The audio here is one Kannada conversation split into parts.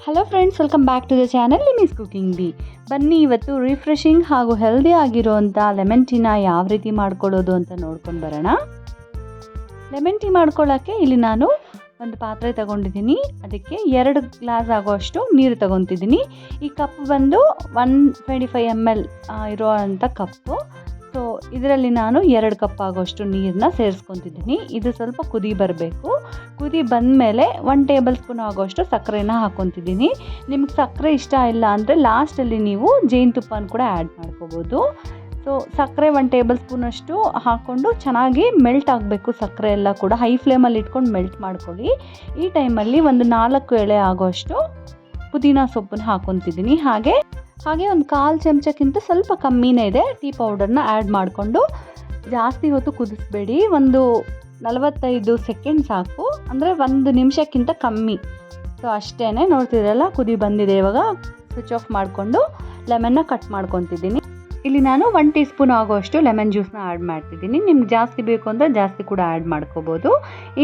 Hello friends, welcome back to the channel Nimi's cooking ಬಿ. ಬನ್ನಿ ಇವತ್ತು ರಿಫ್ರೆಶಿಂಗ್ ಹಾಗೂ ಹೆಲ್ದಿ ಆಗಿರುವಂಥ ಲೆಮನ್ ಟೀನ ಯಾವ ರೀತಿ ಮಾಡ್ಕೊಳ್ಳೋದು ಅಂತ ನೋಡ್ಕೊಂಡು ಬರೋಣ. ಲೆಮನ್ ಟೀ ಮಾಡ್ಕೊಳ್ಳೋಕ್ಕೆ ಇಲ್ಲಿ ನಾನು ಒಂದು ಪಾತ್ರೆ ತಗೊಂಡಿದ್ದೀನಿ. ಅದಕ್ಕೆ 2 ಗ್ಲಾಸ್ ಆಗೋಷ್ಟು ನೀರು ತಗೊತಿದ್ದೀನಿ. ಈ ಕಪ್ ಬಂದು 125 ml ಇರೋವಂಥ ಕಪ್ಪು. ಸೊ ಇದರಲ್ಲಿ ನಾನು 2 ಕಪ್ ಆಗೋಷ್ಟು ನೀರನ್ನ ಸೇರಿಸ್ಕೊತಿದ್ದೀನಿ. ಇದು ಸ್ವಲ್ಪ ಕುದಿ ಬರಬೇಕು. ಕುದಿ ಬಂದಮೇಲೆ 1 ಟೇಬಲ್ ಸ್ಪೂನ್ ಆಗೋಷ್ಟು ಸಕ್ಕರೆನ ಹಾಕ್ಕೊತಿದ್ದೀನಿ. ನಿಮ್ಗೆ ಸಕ್ಕರೆ ಇಷ್ಟ ಇಲ್ಲ ಅಂದರೆ ಲಾಸ್ಟಲ್ಲಿ ನೀವು ಜೇನುತುಪ್ಪನ ಕೂಡ ಆ್ಯಡ್ ಮಾಡ್ಕೋಬೋದು. ಸೊ ಸಕ್ಕರೆ 1 ಟೇಬಲ್ ಸ್ಪೂನಷ್ಟು ಹಾಕ್ಕೊಂಡು ಚೆನ್ನಾಗಿ ಮೆಲ್ಟ್ ಆಗಬೇಕು. ಸಕ್ಕರೆ ಎಲ್ಲ ಕೂಡ ಹೈ ಫ್ಲೇಮಲ್ಲಿ ಇಟ್ಕೊಂಡು ಮೆಲ್ಟ್ ಮಾಡ್ಕೊಳ್ಳಿ. ಈ ಟೈಮಲ್ಲಿ ಒಂದು 4 ಎಳೆ ಆಗೋಷ್ಟು ಪುದೀನ ಸೊಪ್ಪನ್ನ ಹಾಕ್ಕೊತಿದ್ದೀನಿ. ಹಾಗೆ ಒಂದು 1/4 ಚಮಚಕ್ಕಿಂತ ಸ್ವಲ್ಪ ಕಮ್ಮಿನೇ ಇದೆ ಟೀ ಪೌಡರ್ನ ಆ್ಯಡ್ ಮಾಡಿಕೊಂಡು ಜಾಸ್ತಿ ಹೊತ್ತು ಕುದಿಸ್ಬೇಡಿ. ಒಂದು 45 ಸೆಕೆಂಡ್ ಸಾಕು, ಅಂದರೆ 1 ನಿಮಿಷಕ್ಕಿಂತ ಕಮ್ಮಿ. ಸೊ ಅಷ್ಟೇ, ನೋಡ್ತಿದ್ರಲ್ಲ ಕುದಿ ಬಂದಿದೆ. ಇವಾಗ ಸ್ವಿಚ್ ಆಫ್ ಮಾಡಿಕೊಂಡು ಲೆಮನ್ನ ಕಟ್ ಮಾಡ್ಕೊತಿದ್ದೀನಿ. ಇಲ್ಲಿ ನಾನು 1 ಟೀ ಸ್ಪೂನ್ ಆಗೋಷ್ಟು ಲೆಮನ್ ಜ್ಯೂಸ್ನ ಆ್ಯಡ್ ಮಾಡ್ತಿದ್ದೀನಿ. ನಿಮ್ಗೆ ಜಾಸ್ತಿ ಬೇಕು ಅಂದರೆ ಜಾಸ್ತಿ ಕೂಡ ಆ್ಯಡ್ ಮಾಡ್ಕೋಬೋದು.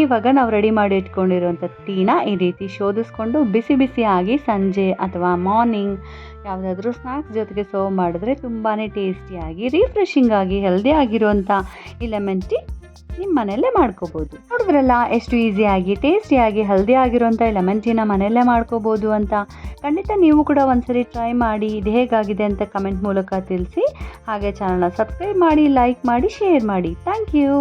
ಇವಾಗ ನಾವು ರೆಡಿ ಮಾಡಿ ಇಟ್ಕೊಂಡಿರೋಂಥ ಟೀನ ಈ ರೀತಿ ಶೋಧಿಸ್ಕೊಂಡು ಬಿಸಿ ಬಿಸಿಯಾಗಿ ಸಂಜೆ ಅಥವಾ ಮಾರ್ನಿಂಗ್ ಯಾವುದಾದ್ರೂ ಸ್ನ್ಯಾಕ್ಸ್ ಜೊತೆಗೆ ಸರ್ವ್ ಮಾಡಿದ್ರೆ ತುಂಬಾ ಟೇಸ್ಟಿಯಾಗಿ, ರಿಫ್ರೆಶಿಂಗ್ ಆಗಿ, ಹೆಲ್ದಿ ಆಗಿರುವಂಥ ಈ ಲೆಮನ್ ಟೀ ನಿಮ್ಮ ಮನೆಯಲ್ಲೇ ಮಾಡ್ಕೋಬೋದು. ನೋಡಿದ್ರಲ್ಲ ಎಷ್ಟು ಈಸಿಯಾಗಿ, ಟೇಸ್ಟಿಯಾಗಿ, ಹೆಲ್ದಿ ಆಗಿರುವಂಥ ಈ ಲೆಮನ್ ಟೀನ ಮನೆಯಲ್ಲೇ ಮಾಡ್ಕೋಬೋದು ಅಂತ. ಖಂಡಿತ ನೀವು ಕೂಡ ಒಂದ್ಸರಿ ಟ್ರೈ ಮಾಡಿ ಇದು ಹೇಗಾಗಿದೆ ಅಂತ ಕಮೆಂಟ್ ಮೂಲಕ ತಿಳಿಸಿ. ಹಾಗೆ ಚಾನಲ್ನ ಸಬ್ಸ್ಕ್ರೈಬ್ ಮಾಡಿ, ಲೈಕ್ ಮಾಡಿ, ಶೇರ್ ಮಾಡಿ. Thank you.